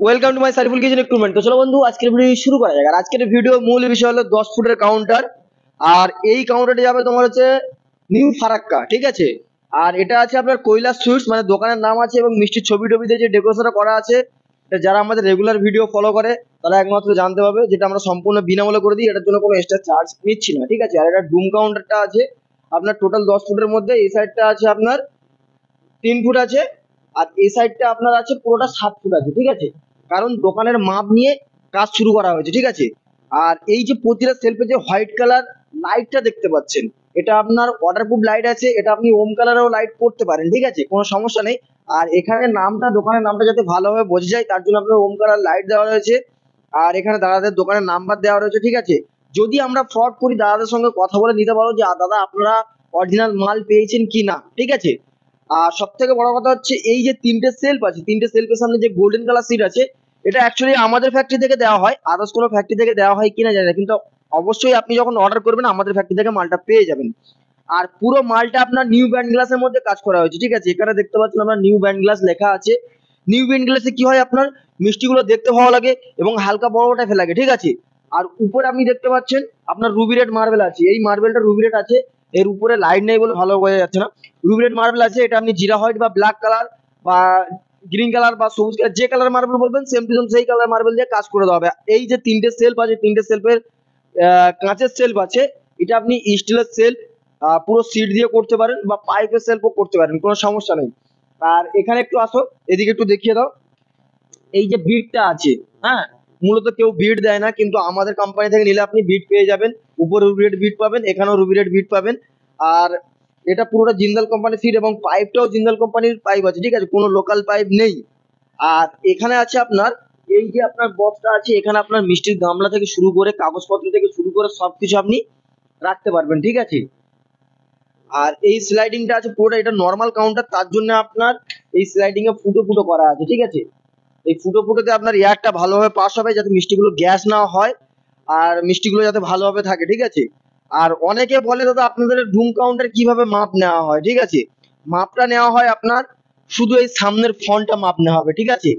Welcome to my Saiful kitchen equipment. তো চলো বন্ধু, আজকের ভিডিও শুরু করা যাক। আর আজকের ভিডিও মূল বিষয় হলো 10 ফুটের কাউন্টার। আর এই কাউন্টারটি যাবে তোমার হচ্ছে নিউ ফারাক্কা, ঠিক আছে। আর এটা আছে আপনার কৈলাস সুইটস, মানে দোকানের নাম আছে এবং মিষ্টির ছবি টবি দিয়ে যে ডেকোরেশনটা করা আছে, এটা যারা আমাদের রেগুলার ভিডিও ফলো করে তারা একমাত্র জানতে পারবে, যেটা আমরা সম্পূর্ণ বিনামূল্যে করে দিই। এটার জন্য কোনো এক্সট্রা চার্জ নিচ্ছি না, ঠিক আছে। আর এটা ডুম কাউন্টারটা আছে আপনার টোটাল 10 ফুটের মধ্যে। এই সাইডটা আছে আপনার 3 ফুট আছে, আর এই সাইডটা আপনার আছে পুরোটা 7 ফুট আছে, ঠিক আছে। কারণ দোকানের মাপ নিয়ে কাজ শুরু করা হয়েছে, ঠিক আছে। আর এই যে প্রতিটা সেলফে যে হোয়াইট কালার লাইটটা দেখতে পাচ্ছেন, এটা আপনার ওয়াটারপ্রুফ লাইট আছে। এটা আপনি ওম কালারেও লাইট করতে পারেন, ঠিক আছে, কোনো সমস্যা নেই। আর এখানে নামটা, দোকানের নামটা যাতে ভালোভাবে বোঝা যায় তার জন্য আপনার ওম কালার লাইট দেওয়া রয়েছে। আর এখানে দাদাদের দোকানের নাম্বার দেওয়া রয়েছে, ঠিক আছে। যদি আমরা ফ্রড করি, দাদাদের সঙ্গে কথা বলে নিতে পারো যে দাদা আপনারা অরিজিনাল মাল পেয়েছেন কি না, ঠিক আছে। আর সব থেকে বড় কথা হচ্ছে এই যে 3টে সেলফ আছে, 3টে সেলফের সামনে যে গোল্ডেন কালার সিট আছে, এটা অ্যাকচুয়ালি আমাদের ফ্যাক্টরি থেকে দেওয়া হয়। আদার্স কোনো ফ্যাক্টরি থেকে দেওয়া হয় কিনা জানি না, কিন্তু অবশ্যই আপনি যখন অর্ডার করবেন আমাদের ফ্যাক্টরি থেকে মালটা পেয়ে যাবেন। আর পুরো মালটা আপনার নিউ ব্র্যান্ড গ্লাসের মধ্যে কাজ করা হয়েছে, ঠিক আছে। এখানে দেখতে পাচ্ছেন আপনার নিউ ব্র্যান্ড গ্লাস লেখা আছে। নিউ ব্র্যান্ড গ্লাসে কি হয়, আপনার মিষ্টিগুলো দেখতে ভালো লাগে এবং হালকা বড় টাইপের লাগে, ঠিক আছে। আর উপরে আপনি দেখতে পাচ্ছেন আপনার রুবি রেড মার্বেল আছে। এই মার্বেলটা রুবি রেড আছে, এর উপরে লাইট নেই বলে ভালো বোঝা যাচ্ছে না। রুবি রেড মার্বেল আছে। এটা আপনি জিরা হোয়াইট বা ব্ল্যাক কালার বা গ্রিন কালার বা সবুজ কালার, যে কালার মার্বেল বলবেন সেম টু সেম সেই কালার মার্বেল দিয়ে কাজ করে দেওয়া হবে। এই যে 3টে সেলফ আছে, 3টে সেলফের কাঁচের সেলফ আছে। এটা আপনি স্টিলের সেলফ পুরো সিট দিয়ে করতে পারেন বা পাইপের সেলফও করতে পারেন, কোনো সমস্যা নেই। আর এখানে একটু আসো, এদিকে একটু দেখিয়ে দাও। এই যে বিটটা আছে, হ্যাঁ, মূলত কেউ বিট দেয় না, কিন্তু আমাদের কোম্পানি থেকে নিলে আপনি বিট পেয়ে যাবেন। উপরে রুবি রেড বিট পাবেন, এখানেও রুবি রেড বিট পাবেন। আর এটা পুরোটা জিন্দাল কোম্পানির সিট এবং পাইপটাও জিন্দাল কোম্পানির পাইপ আছে, ঠিক আছে, কোনো লোকাল পাইপ নেই। আর এখানে আছে আপনার এই যে আপনার বক্সটা আছে, এখানে আপনার মিষ্টির গামলা থেকে শুরু করে কাগজপত্র থেকে শুরু করে সবকিছু আপনি রাখতে পারবেন, ঠিক আছে। আর এই স্লাইডিংটা আছে পুরোটা, এটা নর্মাল কাউন্টার, তার জন্য আপনার এই স্লাইডিং এ ফুটো ফুটো করা আছে, ঠিক আছে। এই ফুটো ফুটোতে আপনার এয়ারটা ভালোভাবে পাস হবে, যাতে মিষ্টিগুলো গ্যাস না হয় আর মিষ্টিগুলো যাতে ভালোভাবে থাকে, ঠিক আছে। আর অনেকে বলে দাদা আপনাদের ডুম কাউন্টার কিভাবে মাপ নেওয়া হয়, ঠিক আছে। মাপটা নেওয়া হয় আপনার শুধু এই সামনের ফ্রন্টটা মাপ নেওয়া হবে, ঠিক আছে।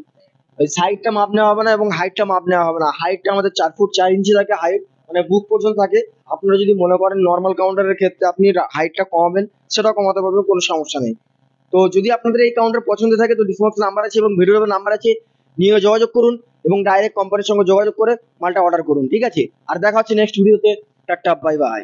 ওই সাইডটা মাপ নেওয়া হবে না এবং হাইটটা মাপ নেওয়া হবে না। হাইটটা আমাদের 4 ফুট 4 ইঞ্চি থাকে হাইট, মানে বুক পর্যন্ত থাকে। আপনারা যদি মনে করেন নর্মাল কাউন্টারের ক্ষেত্রে আপনি হাইটটা কমাবেন, সেটা কমাতে পারবেন, কোনো সমস্যা নেই। তো যদি আপনাদের এই কাউন্টার পছন্দ থাকে তো ডিসক্রিপশন নাম্বার আছে এবং ভিডিওর নাম্বার আছে, নিয়ে যোগাযোগ করুন এবং ডাইরেক্ট কোম্পানির সঙ্গে যোগাযোগ করে মালটা অর্ডার করুন, ঠিক আছে। আর দেখা হচ্ছে নেক্সট ভিডিওতে। Tata, bye bye.